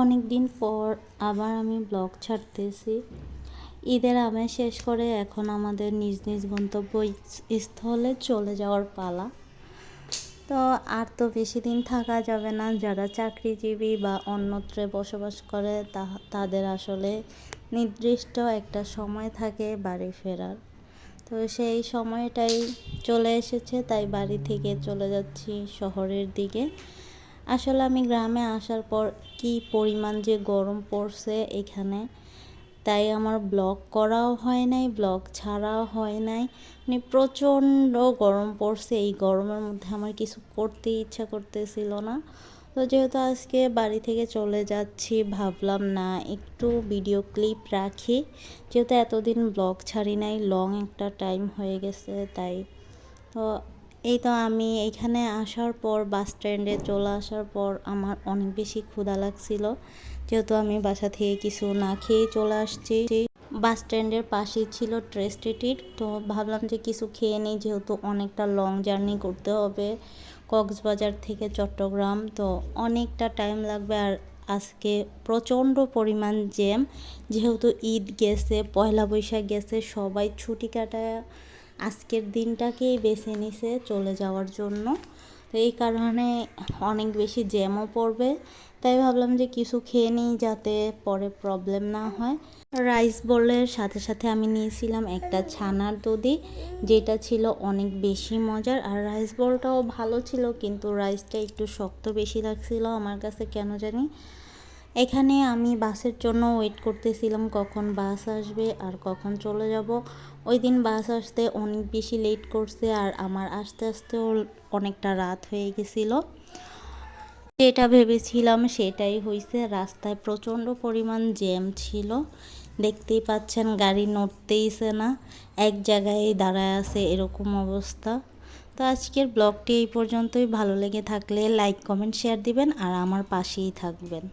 অনেক দিন পর আবার আমি ব্লগ ছাড়তেছি। ঈদের আমেজ শেষ করে এখন আমাদের নিজ নিজ গন্তব্যস্থলে চলে যাওয়ার পালা। তো আর তো বেশি দিন থাকা যাবে না। যারা চাকরিজীবী বা অন্যত্রে বসবাস করে তাদের আসলে নির্দিষ্ট একটা সময় থাকে বাড়ি ফেরার। তো সেই সময়টাই চলে এসেছে, তাই বাড়ি থেকে চলে যাচ্ছি শহরের দিকে। আসলে আমি গ্রামে আসার পর কি পরিমাণ যে গরম পড়ছে এখানে, তাই আমার ব্লগ করাও হয় নাই, ব্লগ ছাড়াও হয় নাই। মানে প্রচণ্ড গরম পড়ছে। এই গরমের মধ্যে আমার কিছু করতে ইচ্ছা করতেছিল না। তো যেহেতু আজকে বাড়ি থেকে চলে যাচ্ছি, ভাবলাম না একটু ভিডিও ক্লিপ রাখি, যেহেতু এতদিন ব্লগ ছাড়ি নাই, লং একটা টাইম হয়ে গেছে। তাই তো এই তো আমি এইখানে আসার পর বাস স্ট্যান্ডে চলে আসার পর আমার অনেক বেশি ক্ষুধা লাগছিল, যেহেতু আমি বাসা থেকে কিছু না খেয়ে চলে আসছি। বাস স্ট্যান্ডের পাশেই ছিল ট্রেস্টিটির, তো ভাবলাম যে কিছু খেয়ে নিই, যেহেতু অনেকটা লং জার্নি করতে হবে কক্সবাজার থেকে চট্টগ্রাম, তো অনেকটা টাইম লাগবে। আর আজকে প্রচণ্ড পরিমাণ জ্যাম, যেহেতু ঈদ গেছে, পয়লা বৈশাখ গেছে, সবাই ছুটি কাটায় আজকের দিনটাকেই বেছে নিছে চলে যাওয়ার জন্য। তো এই কারণে অনেক বেশি জ্যামও পড়বে, তাই ভাবলাম যে কিছু খেয়ে নিই যাতে পরে প্রবলেম না হয়। রাইস বোলের সাথে সাথে আমি নিয়েছিলাম একটা ছানার দধি, যেটা ছিল অনেক বেশি মজার। আর রাইস বোলটাও ভালো ছিল, কিন্তু রাইসটা একটু শক্ত বেশি লাগছিল আমার কাছে কেন জানি। এখানে আমি বাসের জন্য ওয়েট করতেছিলাম কখন বাস আসবে আর কখন চলে যাব। ওই দিন বাস আসতে অনেক বেশি লেট করছে, আর আমার আস্তে আস্তেও অনেকটা রাত হয়ে গেছিলো। যেটা ভেবেছিলাম সেটাই হয়েছে। রাস্তায় প্রচণ্ড পরিমাণ জ্যাম ছিল, দেখতেই পাচ্ছেন গাড়ি নড়তেইছে না, এক জায়গায় দাঁড়ায় আছে, এরকম অবস্থা। তো আজকের ব্লগটি এই পর্যন্তই। ভালো লেগে থাকলে লাইক কমেন্ট শেয়ার দিবেন আর আমার পাশেই থাকবেন।